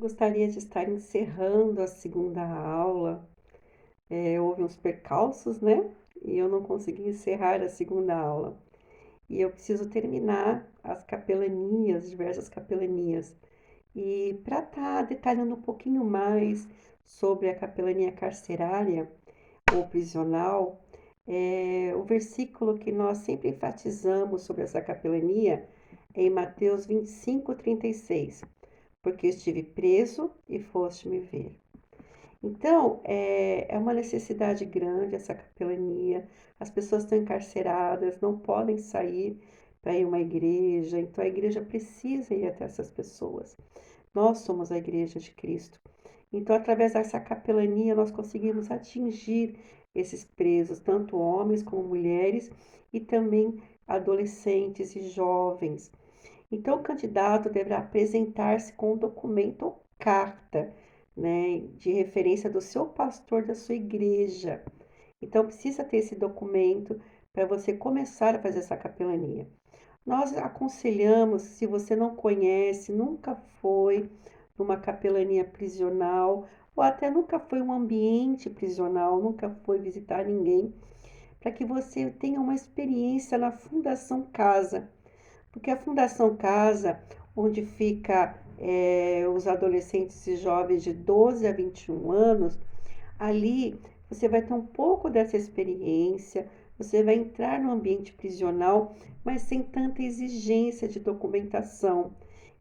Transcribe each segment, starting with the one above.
Gostaria de estar encerrando a segunda aula. Houve uns percalços, né? E eu não consegui encerrar a segunda aula. E eu preciso terminar as capelanias, diversas capelanias. E para estar detalhando um pouquinho mais sobre a capelania carcerária ou prisional, o versículo que nós sempre enfatizamos sobre essa capelania é em Mateus 25:36. Porque estive preso e foste me ver. Então, é uma necessidade grande essa capelania. As pessoas estão encarceradas, não podem sair para ir a uma igreja, então a igreja precisa ir até essas pessoas. Nós somos a igreja de Cristo. Então, através dessa capelania, nós conseguimos atingir esses presos, tanto homens como mulheres, e também adolescentes e jovens. Então, o candidato deverá apresentar-se com um documento ou carta, né, de referência do seu pastor da sua igreja. Então, precisa ter esse documento para você começar a fazer essa capelania. Nós aconselhamos, se você não conhece, nunca foi numa capelania prisional, ou até nunca foi um ambiente prisional, nunca foi visitar ninguém, para que você tenha uma experiência na Fundação Casa. Porque a Fundação Casa, onde fica os adolescentes e jovens de 12 a 21 anos, ali você vai ter um pouco dessa experiência, você vai entrar no ambiente prisional, mas sem tanta exigência de documentação.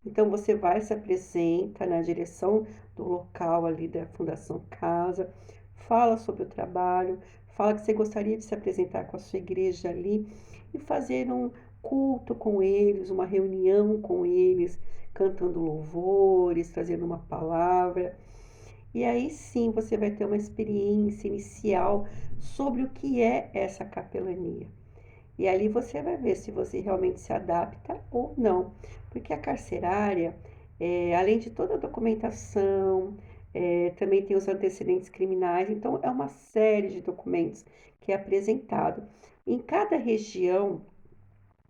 Então você vai se apresenta na direção do local ali da Fundação Casa, fala sobre o trabalho, fala que você gostaria de se apresentar com a sua igreja ali e fazer um culto com eles, uma reunião com eles, cantando louvores, trazendo uma palavra. E aí sim você vai ter uma experiência inicial sobre o que é essa capelania. E ali você vai ver se você realmente se adapta ou não. Porque a carcerária, além de toda a documentação, também tem os antecedentes criminais, então é uma série de documentos que é apresentado. Em cada região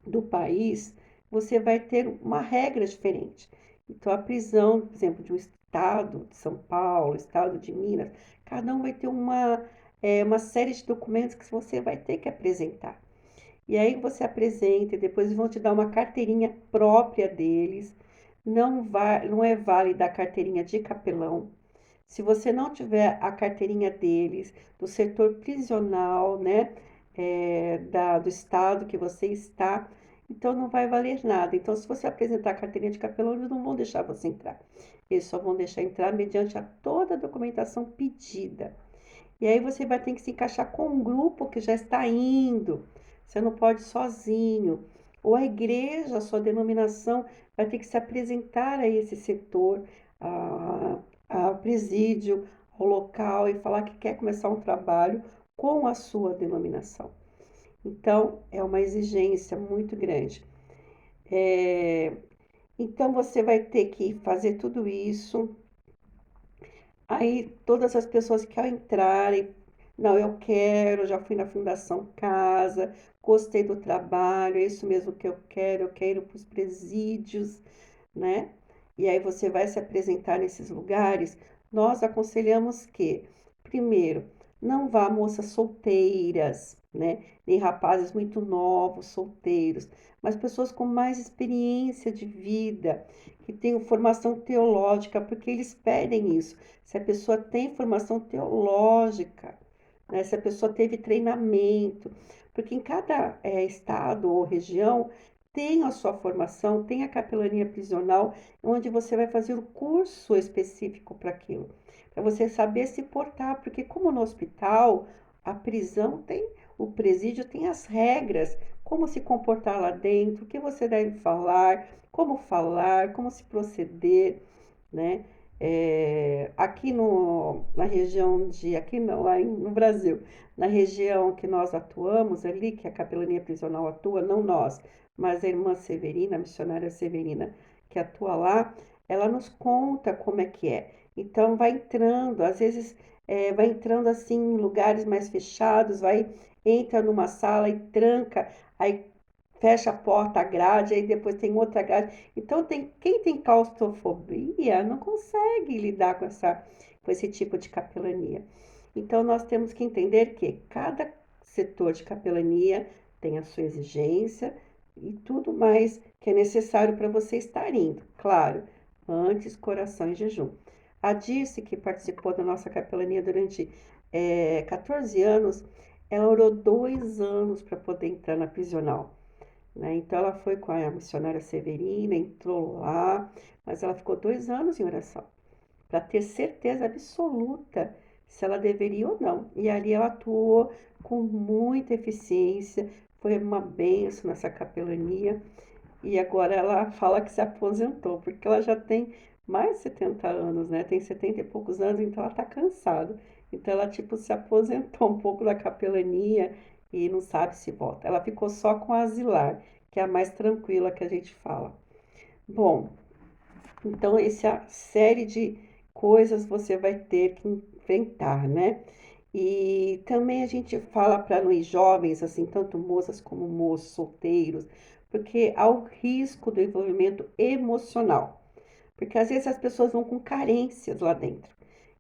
do país, você vai ter uma regra diferente. Então, a prisão, por exemplo, de um estado de São Paulo, estado de Minas, cada um vai ter uma série de documentos que você vai ter que apresentar. E aí você apresenta e depois eles vão te dar uma carteirinha própria deles. Não é válida a carteirinha de capelão. Se você não tiver a carteirinha deles, do setor prisional, né, do estado que você está, então não vai valer nada. Então, se você apresentar a carteirinha de capelão, eles não vão deixar você entrar. Eles só vão deixar entrar mediante toda a documentação pedida. E aí você vai ter que se encaixar com um grupo que já está indo. Você não pode ir sozinho. Ou a igreja, a sua denominação, vai ter que se apresentar a esse setor, ao presídio, ao local e falar que quer começar um trabalho com a sua denominação. Então, é uma exigência muito grande. É, então, você vai ter que fazer tudo isso. Aí, todas as pessoas que ao entrarem, não, eu quero, já fui na Fundação Casa, gostei do trabalho, é isso mesmo que eu quero ir para os presídios, né? E aí você vai se apresentar nesses lugares. Nós aconselhamos que, primeiro, não vá moças solteiras, né? Nem rapazes muito novos, solteiros, mas pessoas com mais experiência de vida, que tenham formação teológica, porque eles pedem isso. Se a pessoa tem formação teológica, né? Se a pessoa teve treinamento, porque em cada estado ou região tem a sua formação, tem a capelania prisional, onde você vai fazer o curso específico para aquilo, para você saber se portar, porque como no hospital, a prisão tem, o presídio tem as regras, como se comportar lá dentro, o que você deve falar, como se proceder, né? Aqui na região aqui não, lá no Brasil, na região que nós atuamos ali, que a capelania prisional atua, não nós, mas a irmã Severina, a missionária Severina, que atua lá, ela nos conta como é que é. Então, vai entrando, às vezes, vai entrando assim em lugares mais fechados, entra numa sala e tranca, aí fecha a porta, a grade, aí depois tem outra grade. Então, quem tem claustrofobia não consegue lidar com esse tipo de capelania. Então, nós temos que entender que cada setor de capelania tem a sua exigência e tudo mais que é necessário para você estar indo. Claro, antes, coração e jejum. A Dirce, que participou da nossa capelania durante 14 anos, ela orou 2 anos para poder entrar na prisional, né? Então ela foi com a missionária Severina, entrou lá, mas ela ficou 2 anos em oração para ter certeza absoluta se ela deveria ou não. E ali ela atuou com muita eficiência, foi uma benção nessa capelania. E agora ela fala que se aposentou, porque ela já tem mais de 70 anos, né? Tem 70 e poucos anos, então ela tá cansada. Então ela, tipo, se aposentou um pouco da capelania e não sabe se volta. Ela ficou só com a asilar, que é a mais tranquila que a gente fala. Bom, então essa série de coisas você vai ter que enfrentar, né? E também a gente fala para nós jovens, assim, tanto moças como moços solteiros, porque há o risco do envolvimento emocional. Porque às vezes as pessoas vão com carências lá dentro.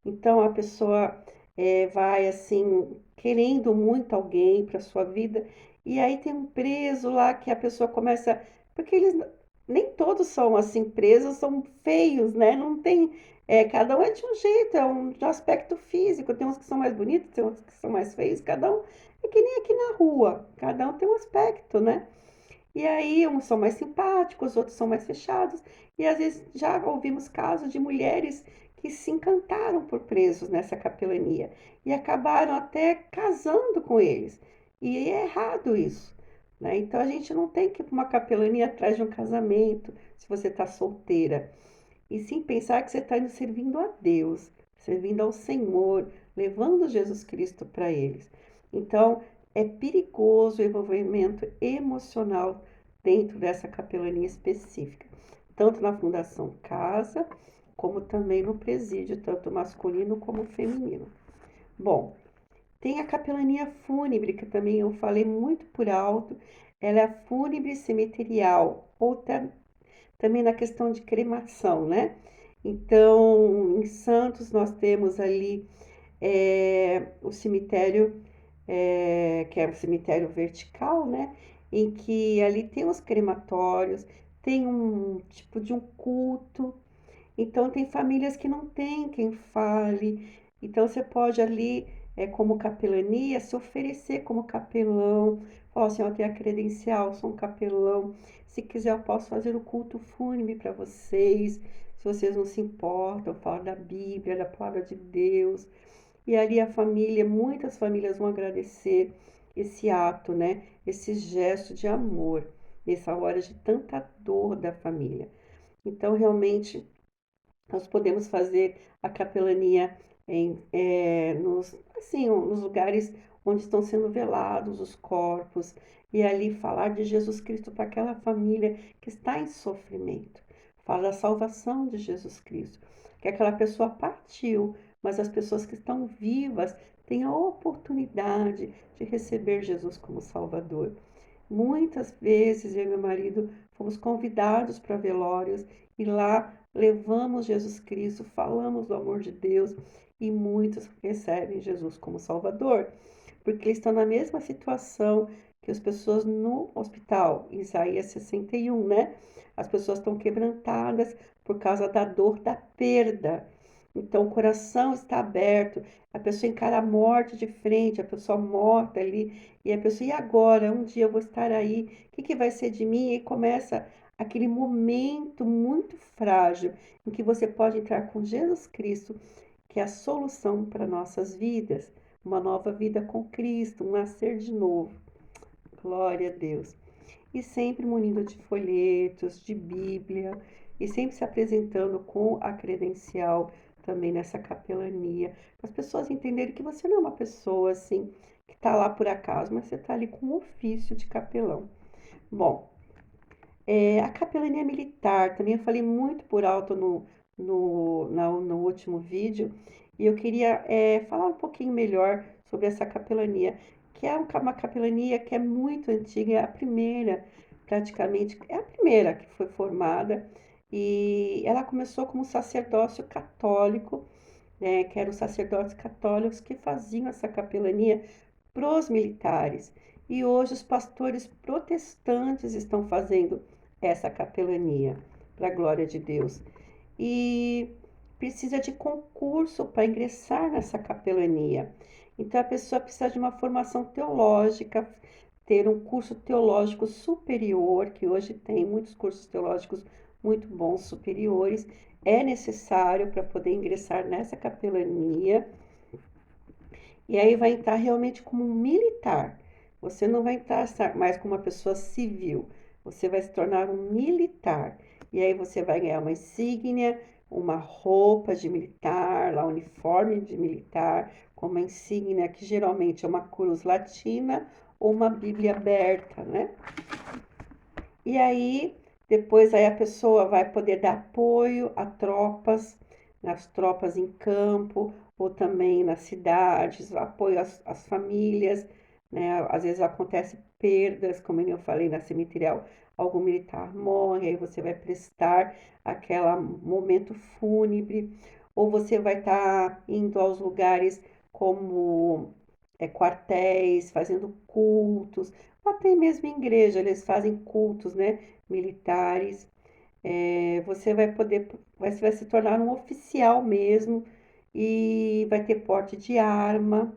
Então a pessoa vai assim, querendo muito alguém para sua vida, e aí tem um preso lá que a pessoa começa. Porque eles nem todos são assim presos, são feios, né? Não tem. Cada um é de um jeito, é um de um aspecto físico. Tem uns que são mais bonitos, tem uns que são mais feios, cada um é que nem aqui na rua, cada um tem um aspecto, né? E aí, uns são mais simpáticos, outros são mais fechados. E às vezes já ouvimos casos de mulheres que se encantaram por presos nessa capelania e acabaram até casando com eles. E é errado isso, né? Então a gente não tem que ir para uma capelania atrás de um casamento, se você está solteira. E sim pensar que você está indo servindo a Deus, servindo ao Senhor, levando Jesus Cristo para eles. Então, é perigoso o envolvimento emocional dentro dessa capelania específica, tanto na Fundação Casa, como também no presídio, tanto masculino como feminino. Bom, tem a capelania fúnebre, que também eu falei muito por alto, ela é fúnebre cemiterial, ou também na questão de cremação, né? Então, em Santos, nós temos ali o cemitério, que é o cemitério vertical, né? Em que ali tem os crematórios, tem um tipo de um culto. Então, tem famílias que não tem quem fale. Então, você pode ali, como capelania, se oferecer como capelão. Falar assim, eu tenho a credencial, sou um capelão. Se quiser, eu posso fazer o culto fúnebre para vocês. Se vocês não se importam, falar da Bíblia, da palavra de Deus. E ali a família, muitas famílias vão agradecer esse ato, né? Esse gesto de amor, nessa hora de tanta dor da família. Então, realmente, nós podemos fazer a capelania nos lugares onde estão sendo velados os corpos e ali falar de Jesus Cristo para aquela família que está em sofrimento. Falar da salvação de Jesus Cristo, que aquela pessoa partiu, mas as pessoas que estão vivas têm a oportunidade de receber Jesus como Salvador. Muitas vezes eu e meu marido fomos convidados para velórios e lá levamos Jesus Cristo, falamos do amor de Deus e muitos recebem Jesus como Salvador, porque estão na mesma situação que as pessoas no hospital, Isaías 61, né? As pessoas estão quebrantadas por causa da dor da perda. Então o coração está aberto, a pessoa encara a morte de frente, a pessoa morta ali, e a pessoa, e agora? Um dia eu vou estar aí, o que vai ser de mim? E começa aquele momento muito frágil em que você pode entrar com Jesus Cristo, que é a solução para nossas vidas, uma nova vida com Cristo, um nascer de novo. Glória a Deus. E sempre munido de folhetos, de Bíblia, e sempre se apresentando com a credencial também nessa capelania, para as pessoas entenderem que você não é uma pessoa assim que está lá por acaso, mas você está ali com o ofício de capelão. Bom, a capelania militar, também eu falei muito por alto no último vídeo, e eu queria falar um pouquinho melhor sobre essa capelania, que é uma capelania que é muito antiga, é a primeira. praticamente é a primeira que foi formada, e ela começou como sacerdócio católico, né, que eram os sacerdotes católicos que faziam essa capelania para os militares. E hoje os pastores protestantes estão fazendo essa capelania, para a glória de Deus. E precisa de concurso para ingressar nessa capelania. Então a pessoa precisa de uma formação teológica, ter um curso teológico superior, que hoje tem muitos cursos teológicos muito bons superiores, é necessário para poder ingressar nessa capelania. E aí vai entrar realmente como um militar. Você não vai entrar mais como uma pessoa civil, você vai se tornar um militar. E aí você vai ganhar uma insígnia, uma roupa de militar, lá, uniforme de militar, com uma insígnia que geralmente é uma cruz latina ou uma Bíblia aberta, né? E aí, depois aí a pessoa vai poder dar apoio a tropas, nas tropas em campo, ou também nas cidades, apoio às famílias, né? Às vezes acontece perdas, como eu falei, na cemitério, algum militar morre, aí você vai prestar aquele momento fúnebre, ou você vai estar indo aos lugares como quartéis, fazendo cultos, até mesmo em igreja, eles fazem cultos, né, militares. Você vai poder, você vai se tornar um oficial mesmo e vai ter porte de arma.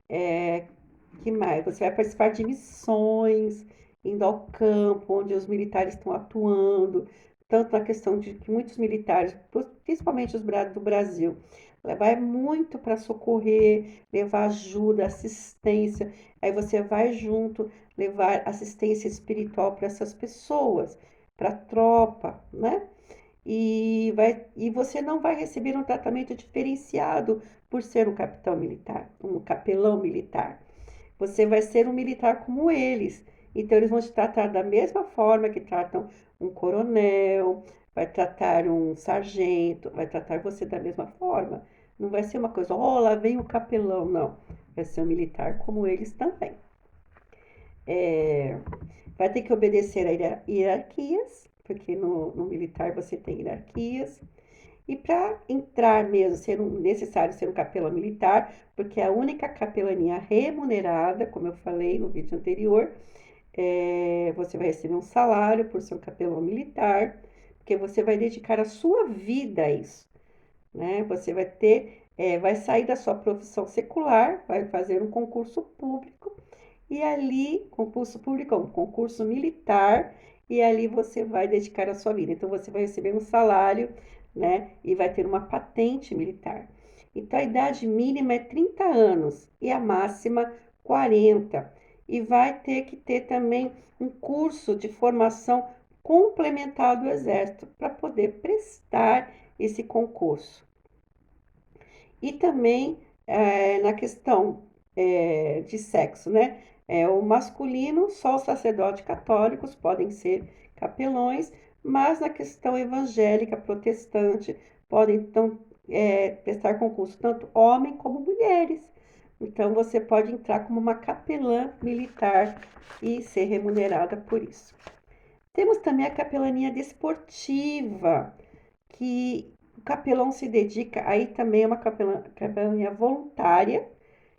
Que mais? Você vai participar de missões, indo ao campo, onde os militares estão atuando, tanto na questão de que muitos militares, principalmente os do Brasil, vai muito para socorrer, levar ajuda, assistência. Aí você vai junto levar assistência espiritual para essas pessoas, para a tropa, né? E você não vai receber um tratamento diferenciado por ser um capitão militar, um capelão militar. Você vai ser um militar como eles. Então, eles vão te tratar da mesma forma que tratam um coronel, vai tratar um sargento, vai tratar você da mesma forma. Não vai ser uma coisa, oh, lá vem o capelão, não. Vai ser um militar como eles também. É, vai ter que obedecer a hierarquias, porque no militar você tem hierarquias. E para entrar mesmo, necessário ser um capelão militar, porque é a única capelania remunerada, como eu falei no vídeo anterior, você vai receber um salário por ser um capelão militar, porque você vai dedicar a sua vida a isso, né? Você vai vai sair da sua profissão secular, vai fazer um concurso público, e ali, concurso público, um concurso militar, e ali você vai dedicar a sua vida. Então, você vai receber um salário, né? E vai ter uma patente militar. Então, a idade mínima é 30 anos e a máxima 40. E vai ter que ter também um curso de formação complementar do Exército para poder prestar esse concurso. E também na questão de sexo, né? O masculino, só os sacerdotes católicos podem ser capelões, mas na questão evangélica, protestante, podem então prestar concurso tanto homem como mulheres. Então você pode entrar como uma capelã militar e ser remunerada por isso. Temos também a capelania desportiva, que o capelão se dedica, aí também é uma capelania voluntária,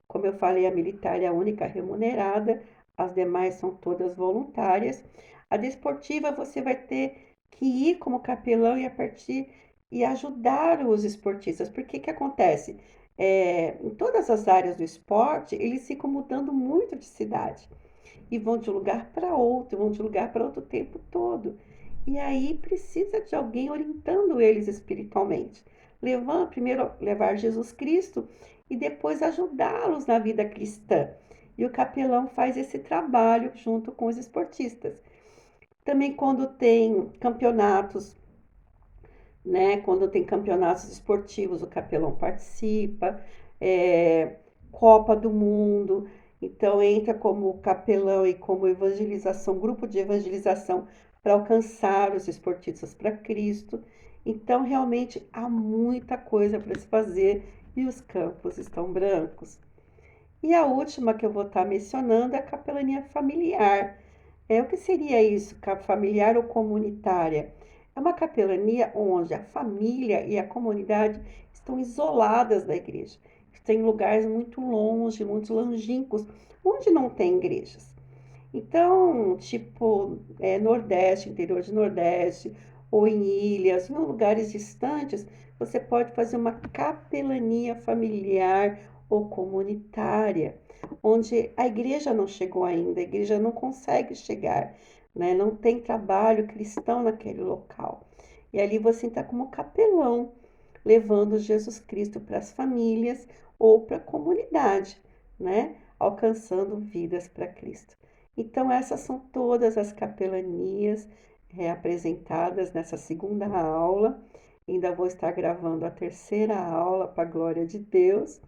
como eu falei, a militar é a única remunerada, as demais são todas voluntárias. A desportiva você vai ter que ir como capelão e a partir e ajudar os esportistas, porque que acontece? Em todas as áreas do esporte, eles ficam mudando muito de cidade e vão de um lugar para outro, vão de um lugar para outro o tempo todo. E aí precisa de alguém orientando eles espiritualmente. Primeiro levar Jesus Cristo e depois ajudá-los na vida cristã. E o capelão faz esse trabalho junto com os esportistas. Também quando tem campeonatos, né? Quando tem campeonatos esportivos, o capelão participa. Copa do Mundo, então entra como capelão e como evangelização, grupo de evangelização para alcançar os esportistas para Cristo. Então realmente há muita coisa para se fazer e os campos estão brancos. E a última que eu vou estar mencionando é a capelania familiar, O que seria isso, familiar ou comunitária? É uma capelania onde a família e a comunidade estão isoladas da igreja. Estão em lugares muito longe, muito longínquos, onde não tem igrejas. Então, tipo, Nordeste, interior de Nordeste, ou em ilhas, em lugares distantes, você pode fazer uma capelania familiar ou comunitária, onde a igreja não chegou ainda, a igreja não consegue chegar, né? Não tem trabalho cristão naquele local. E ali você está como capelão, levando Jesus Cristo para as famílias ou para a comunidade, né? Alcançando vidas para Cristo. Então, essas são todas as capelanias apresentadas nessa segunda aula. Ainda vou estar gravando a terceira aula para a glória de Deus.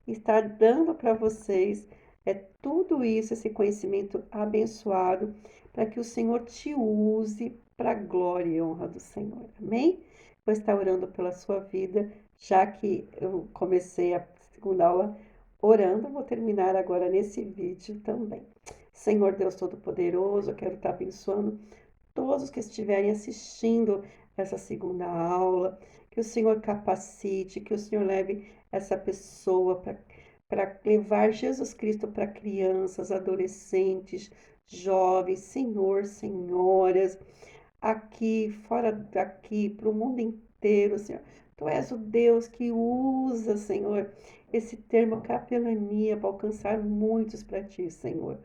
Estar dando para vocês tudo isso, esse conhecimento abençoado, para que o Senhor te use para a glória e honra do Senhor. Amém? Vou estar orando pela sua vida, já que eu comecei a segunda aula orando, vou terminar agora nesse vídeo também. Senhor Deus Todo-Poderoso, eu quero estar abençoando todos que estiverem assistindo essa segunda aula, que o Senhor capacite, que o Senhor leve essa pessoa para levar Jesus Cristo para crianças, adolescentes, jovens, Senhor, senhoras, aqui, fora daqui, para o mundo inteiro, Senhor. Tu és o Deus que usa, Senhor, esse termo capelania para alcançar muitos para ti, Senhor.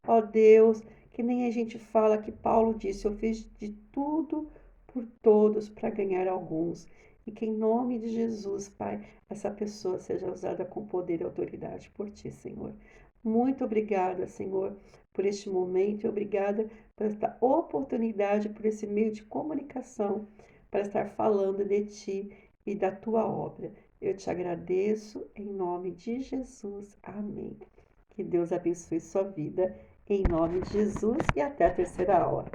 Ó Deus, que nem a gente fala que Paulo disse, eu fiz de tudo por todos para ganhar alguns. E que em nome de Jesus, Pai, essa pessoa seja usada com poder e autoridade por Ti, Senhor. Muito obrigada, Senhor, por este momento e obrigada por esta oportunidade, por esse meio de comunicação, para estar falando de Ti e da Tua obra. Eu te agradeço em nome de Jesus. Amém. Que Deus abençoe sua vida em nome de Jesus e até a terceira aula.